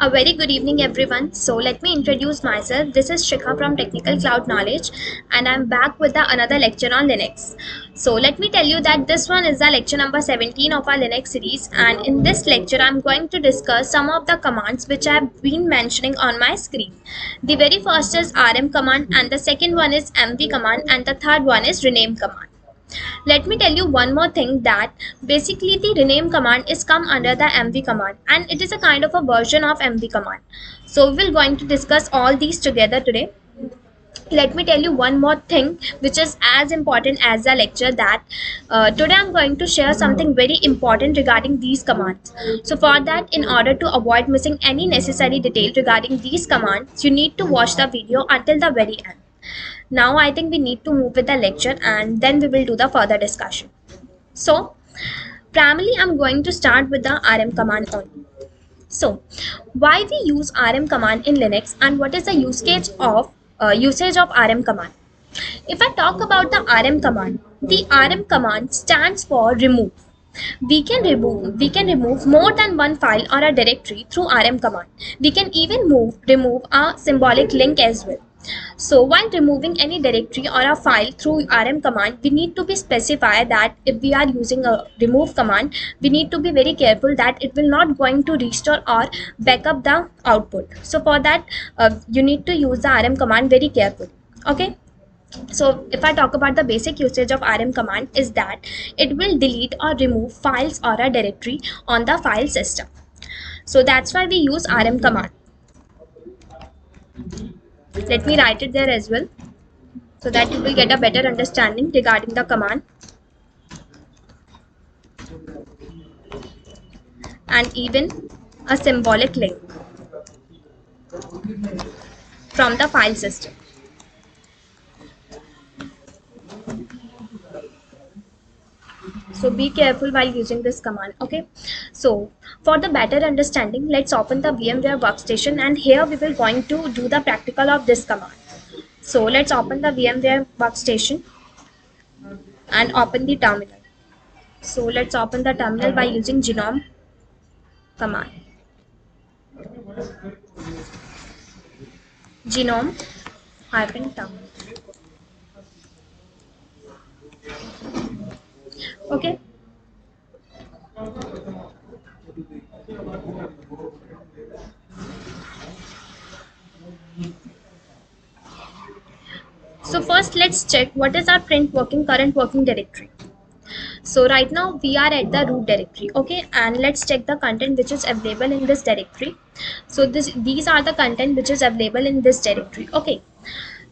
A very good evening, everyone. So, let me introduce myself. This is Shikha from Technical Cloud Knowledge, and I'm back with another lecture on Linux. So, let me tell you that this one is the lecture number 17 of our Linux series, and in this lecture, I'm going to discuss some of the commands which I've been mentioning on my screen. The very first is rm command, and the second one is mv command, and the third one is rename command. Let me tell you one more thing that basically the rename command is come under the mv command, and it is a kind of a version of mv command. So we're going to discuss all these together today. Let me tell you one more thing which is as important as the lecture, that today I'm going to share something very important regarding these commands. So for that, in order to avoid missing any necessary detail regarding these commands, you need to watch the video until the very end. Now I think we need to move with the lecture, and then we will do the further discussion. So primarily I'm going to start with the rm command only. So why we use rm command in Linux, and what is the usage of rm command? If I talk about the rm command stands for remove. We can remove more than one file or a directory through rm command. We can even remove a symbolic link as well. So while removing any directory or a file through rm command, we need to be specify that if we are using a remove command, we need to be very careful that it will not going to restore or backup the output. So for that, you need to use the rm command very carefully. Okay. So if I talk about the basic usage of rm command, is that it will delete or remove files or a directory on the file system. So that's why we use rm command. Let me write it there as well, so that you will get a better understanding regarding the command. And even a symbolic link from the file system. So be careful while using this command. Okay. So for the better understanding, let's open the VMware workstation, and here we will going to do the practical of this command. So let's open the VMware workstation and open the terminal. So let's open the terminal by using gnome command. Gnome -terminal. Okay. So first let's check what is our current working directory. So right now we are at the root directory. Okay, and let's check the content which is available in this directory. So these are the content which is available in this directory. Okay.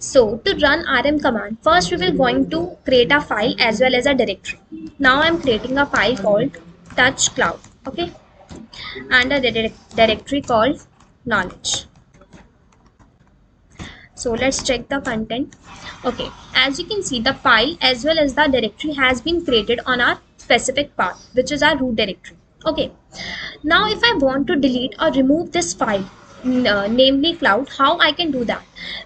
So to run rm command, first we will going to create a file as well as a directory. Now I'm creating a file called touch cloud. Okay, and a directory called knowledge. So let's check the content. Okay, as you can see, the file as well as the directory has been created on our specific path, which is our root directory. Okay, now if I want to delete or remove this file, namely cloud, how I can do that?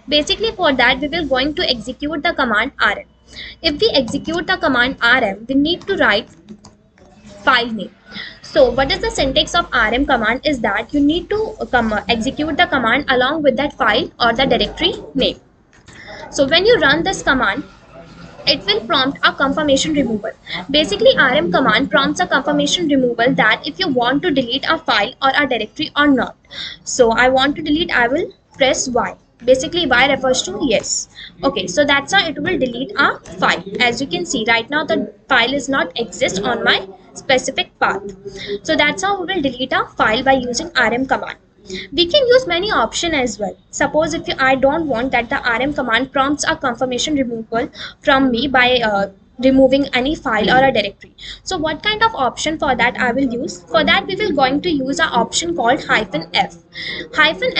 Basically for that, we will going to execute the command rm. If we execute the command rm, we need to write file name. So what is the syntax of rm command is that you need to execute the command along with that file or the directory name. So when you run this command, it will prompt a confirmation removal. Basically rm command prompts a confirmation removal that if you want to delete a file or a directory or not. So I want to delete, I will press y. Basically y refers to yes. Okay, so that's how it will delete a file. As you can see right now, the file is not exist on my specific path. So that's how we will delete a file by using rm command. We can use many options as well. Suppose if I don't want that the rm command prompts a confirmation removal from me by removing any file or a directory. So what kind of option for that I will use? For that we will going to use an option called -f.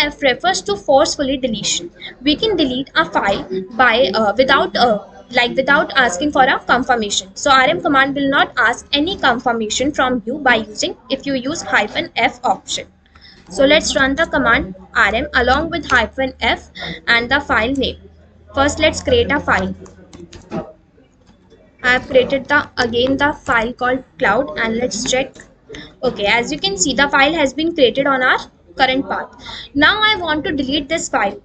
-f refers to forcefully deletion. We can delete a file by without asking for a confirmation. So rm command will not ask any confirmation from you by using if you use -f option. So let's run the command rm along with -f and the file name. First let's create a file. I have created the file called cloud, and let's check. Okay, as you can see, the file has been created on our current path. Now I want to delete this file,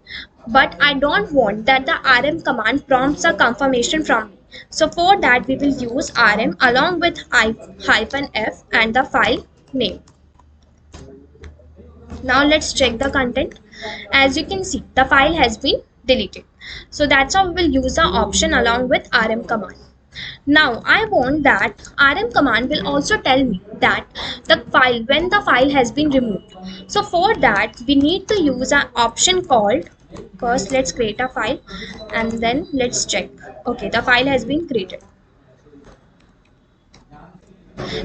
but I don't want that the rm command prompts a confirmation from me. So for that we will use rm along with hyphen f and the file name. Now let's check the content. As you can see, the file has been deleted. So that's how we will use the option along with rm command. Now I want that rm command will also tell me that the file, when the file has been removed. So for that we need to use an option called, first let's create a file and then let's check. Okay, the file has been created.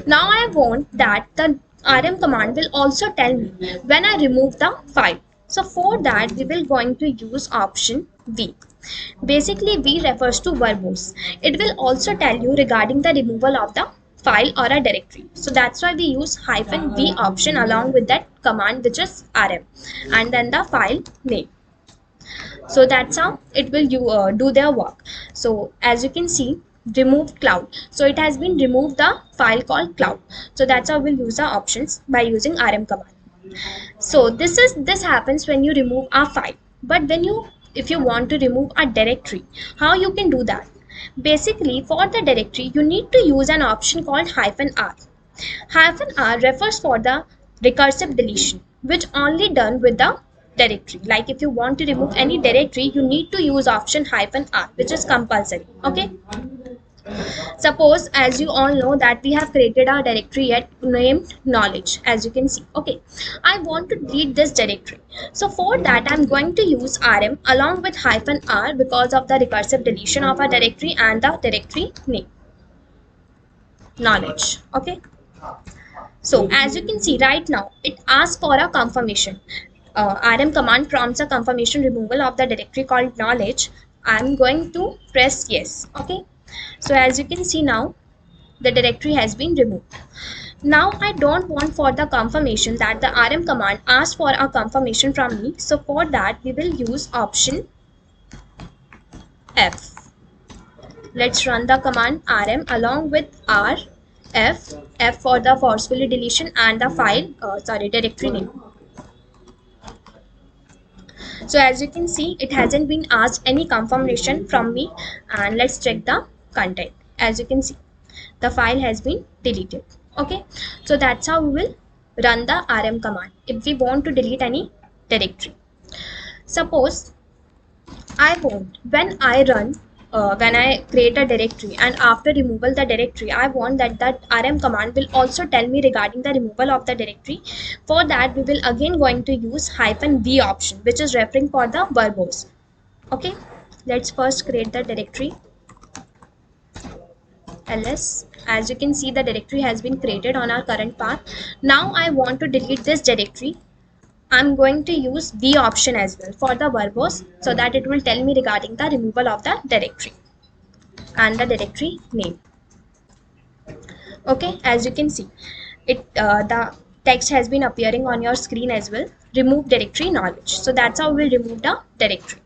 Now I want that the rm command will also tell me when I remove the file. So for that we will going to use option v. Basically v refers to verbose. It will also tell you regarding the removal of the file or a directory. So that's why we use hyphen v option along with that command, which is rm, and then the file name. So that's how it will do their work. So as you can see, remove cloud, so it has been removed the file called cloud. So that's how we'll use the options by using rm command. So this happens when you remove a file. But when you, if you want to remove a directory, how you can do that? Basically for the directory you need to use an option called hyphen r. Hyphen r refers for the recursive deletion, which only done with the directory. Like if you want to remove any directory, you need to use option hyphen r, which is compulsory. Okay. Suppose, as you all know, that we have created our directory at named knowledge, as you can see. Okay, I want to delete this directory. So for that I'm going to use rm along with hyphen r because of the recursive deletion of a directory and the directory name knowledge. Okay. So as you can see right now, it asks for a confirmation. Rm command prompts a confirmation removal of the directory called knowledge. I'm going to press yes. Okay. So as you can see now, the directory has been removed. Now I don't want for the confirmation that the rm command asks for a confirmation from me. So for that we will use option f. Let's run the command rm along with r f for the forcefully deletion and the file directory name. So as you can see, it hasn't been asked any confirmation from me, and let's check the content. As you can see, the file has been deleted. Okay, so that's how we will run the rm command if we want to delete any directory. Suppose I want, when I run when I create a directory and after removal the directory, I want that rm command will also tell me regarding the removal of the directory. For that we will again going to use hyphen v option, which is referring for the verbose. Okay, let's first create the directory ls. As you can see, the directory has been created on our current path. Now I want to delete this directory. I'm going to use v option as well for the verbose, so that it will tell me regarding the removal of the directory and the directory name. Okay, as you can see, it the text has been appearing on your screen as well. Remove directory knowledge. So that's how we'll remove the directory.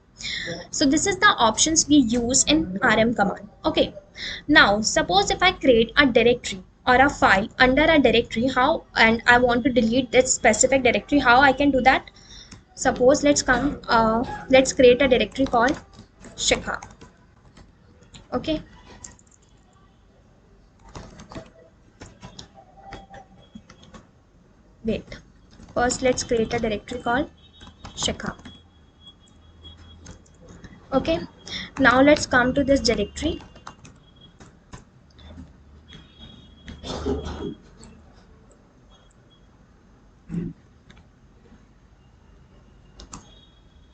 So this is the options we use in rm command. Okay, now suppose if I create a directory or a file under a directory, how, and I want to delete that specific directory, how I can do that? Suppose let's create a directory called shikha. Okay, wait, first let's create a directory called shikha. Okay, now let's come to this directory.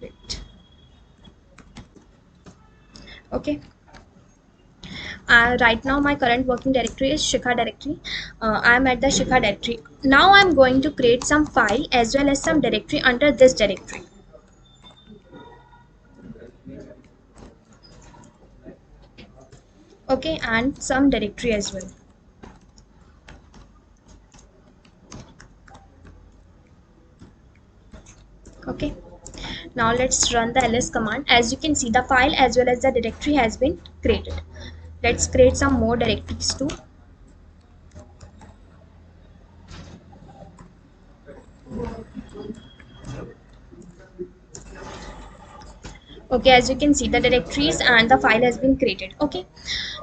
Wait. Okay, right now my current working directory is shikha directory. I'm at the shikha directory. Now I'm going to create some file as well as some directory under this directory. Okay, and some directory as well. Okay, now let's run the ls command. As you can see, the file as well as the directory has been created. Let's create some more directories too. Okay, as you can see, the directories and the file has been created. Okay,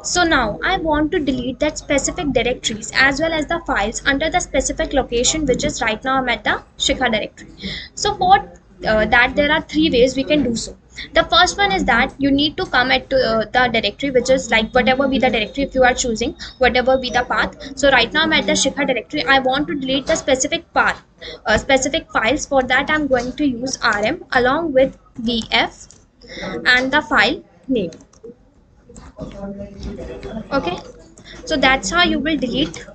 so now I want to delete that specific directories as well as the files under the specific location, which is right now I'm at the Shikha directory. So for that, there are three ways we can do so. The first one is that you need to come at the directory, which is like whatever be the directory, if you are choosing whatever be the path. So right now I'm at the Shikha directory. I want to delete the specific path, specific files. For that, I'm going to use rm along with vf and the file name. Okay, so that's how you will delete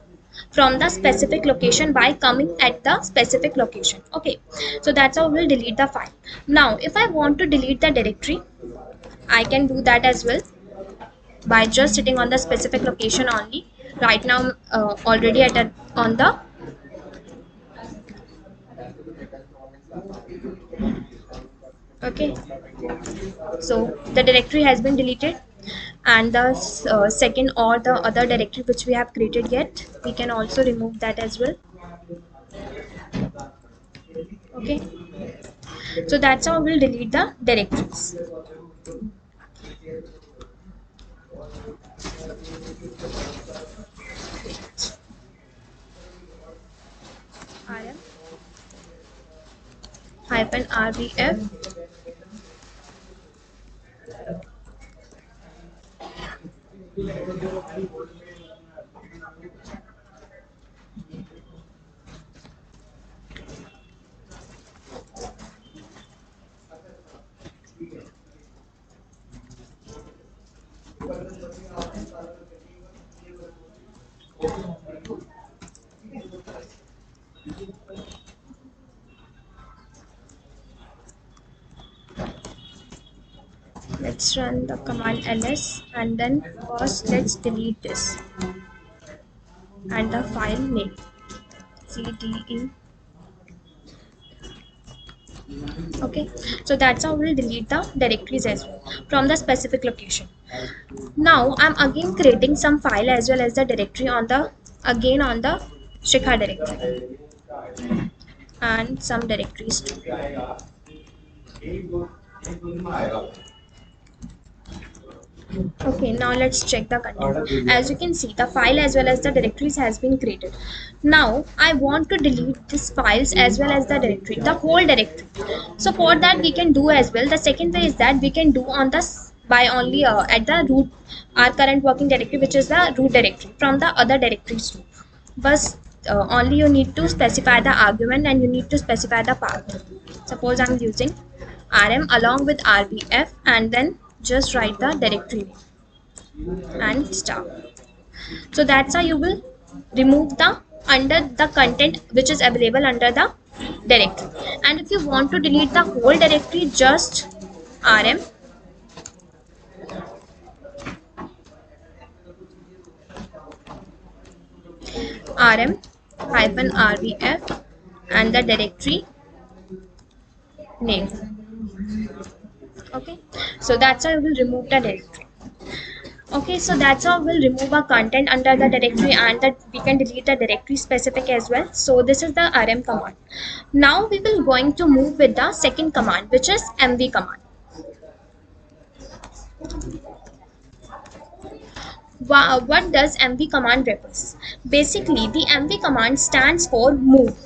from the specific location by coming at the specific location. Okay, so that's how we'll delete the file. Now if I want to delete the directory, I can do that as well by just sitting on the specific location only. Right now already at on the, okay, so the directory has been deleted, and the second or the other directory which we have created yet, we can also remove that as well. Okay, so that's how we'll delete the directories. rm hyphen rbf. Let's run the command ls, and then first let's delete this and the file name cde. Okay, so that's how we'll delete the directories as well from the specific location. Now I'm again creating some file as well as the directory on the, again on the Shikha directory, and some directories too. Okay, now let's check the content. As you can see, the file as well as the directories has been created. Now I want to delete these files as well as the directory, the whole directory. So for that we can do as well. The second way is that we can do on the by only at the root, our current working directory, which is the root directory, from the other directories too. But only you need to specify the argument and you need to specify the path. Suppose I'm using rm along with rbf, and then just write the directory name and star. So that's how you will remove the under the content which is available under the directory. And if you want to delete the whole directory, just rm rm hyphen rbf and the directory name. Okay, so that's how you will remove the directory. Okay, so that's how we'll remove our content under the directory, and that we can delete the directory specific as well. So this is the rm command. Now we will going to move with the second command, which is mv command. What does mv command refers? Basically, the mv command stands for move.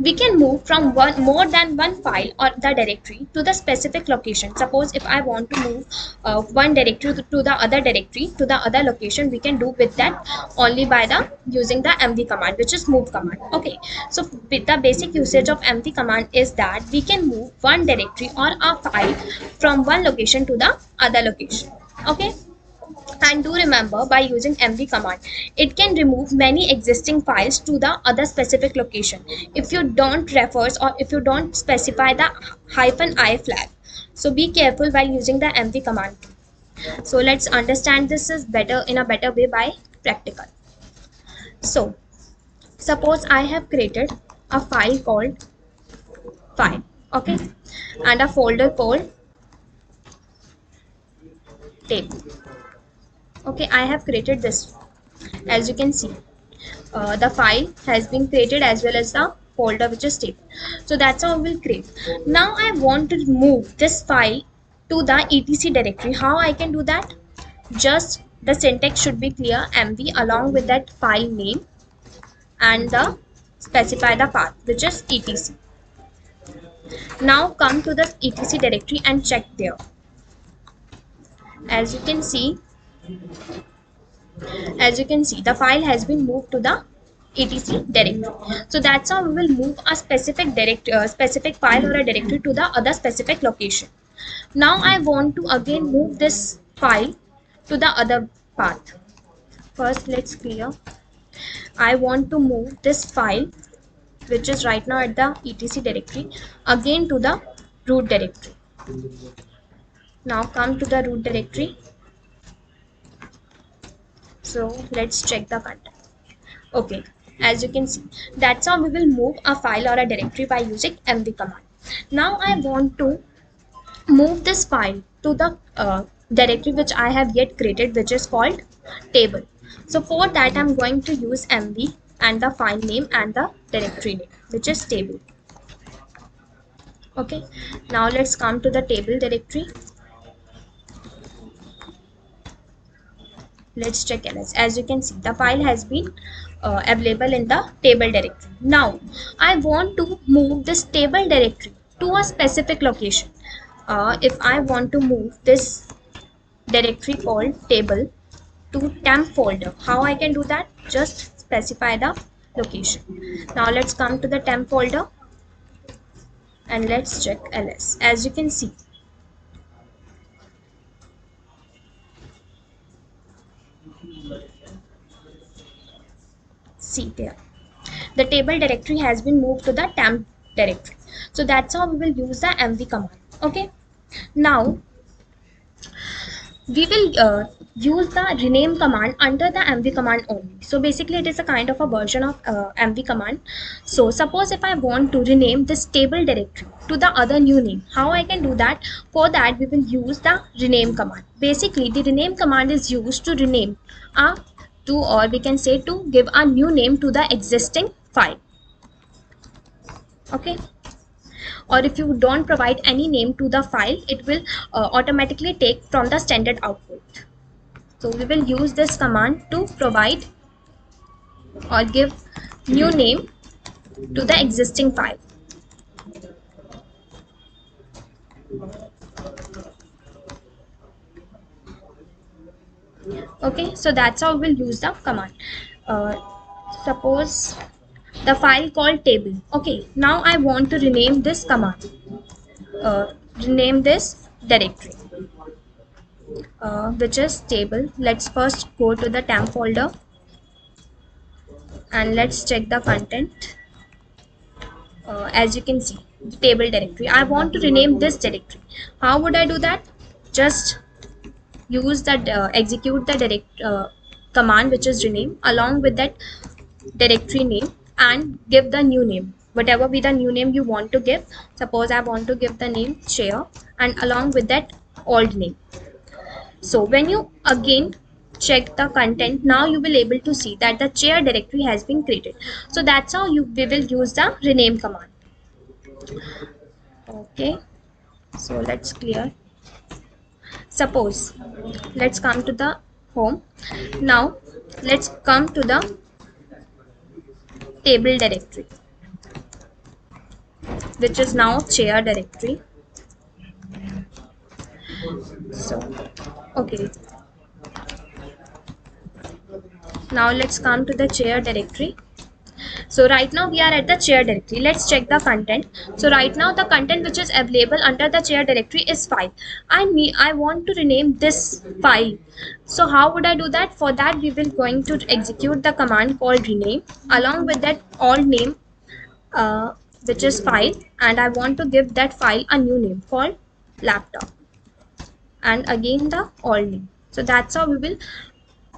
We can move from more than one file or the directory to the specific location. Suppose if I want to move one directory to the other directory, to the other location, we can do with that only by the using the mv command, which is move command. Okay, so with the basic usage of mv command is that we can move one directory or a file from one location to the other location. Okay, and do remember, by using mv command, it can remove many existing files to the other specific location if you don't refers or if you don't specify the -i flag. So be careful while using the mv command. So let's understand this is better in a better way by practical. So suppose I have created a file called file, okay, and a folder called table. Okay, I have created this. As you can see, the file has been created as well as the folder which is stable. So that's how we will create. Now I want to move this file to the etc directory. How I can do that? Just the syntax should be clear, mv along with that file name and the specify the path which is etc. Now come to the etc directory and check there. As you can see, the file has been moved to the etc directory. So that's how we will move a specific file or a directory to the other specific location. Now I want to again move this file to the other path. First let's clear. I want to move this file which is right now at the etc directory again to the root directory. Now come to the root directory. So let's check the content. Okay, as you can see, that's how we will move a file or a directory by using mv command. Now I want to move this file to the directory which I have yet created, which is called table. So for that I'm going to use mv and the file name and the directory name which is table. Okay, now let's come to the table directory. Let's check ls. As you can see, the file has been available in the table directory. Now I want to move this table directory to a specific location. If I want to move this directory called table to temp folder, how I can do that? Just specify the location. Now let's come to the temp folder and let's check ls. As you can see, there, the table directory has been moved to the temp directory. So that's how we will use the mv command. Okay, now we will use the rename command under the mv command only. So basically it is a kind of a version of mv command. So suppose if I want to rename this table directory to the other new name, how I can do that? For that we will use the rename command. Basically the rename command is used to rename or we can say to give a new name to the existing file. Okay, or if you don't provide any name to the file, it will automatically take from the standard output. So we will use this command to provide or give new name to the existing file. Okay, so that's how we'll use the command. Suppose the file called table. Okay, now I want to rename this command, rename this directory which is table. Let's first go to the temp folder and let's check the content. As you can see, the table directory, I want to rename this directory. How would I do that? Just use that execute the command which is rename along with that directory name and give the new name, whatever be the new name you want to give. Suppose I want to give the name chair and along with that old name. So when you again check the content, now you will able to see that the chair directory has been created. So that's how we will use the rename command. Okay, so let's clear. Suppose let's come to the home. Now let's come to the table directory which is now chair directory. So okay, now let's come to the chair directory. So right now we are at the chair directory. Let's check the content. So right now the content which is available under the chair directory is file. I want to rename this file. So how would I do that? For that we will going to execute the command called rename along with that old name which is file, and I want to give that file a new name called laptop and again the old name. So that's how we will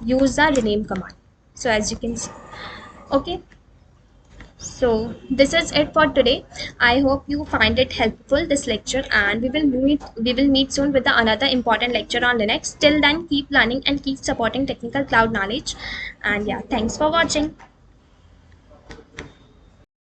use the rename command. So as you can see. Okay, so this is it for today. I hope you find it helpful, this lecture, and we will meet soon with another important lecture on Linux. Till then, keep learning and keep supporting technical cloud knowledge. And yeah, thanks for watching.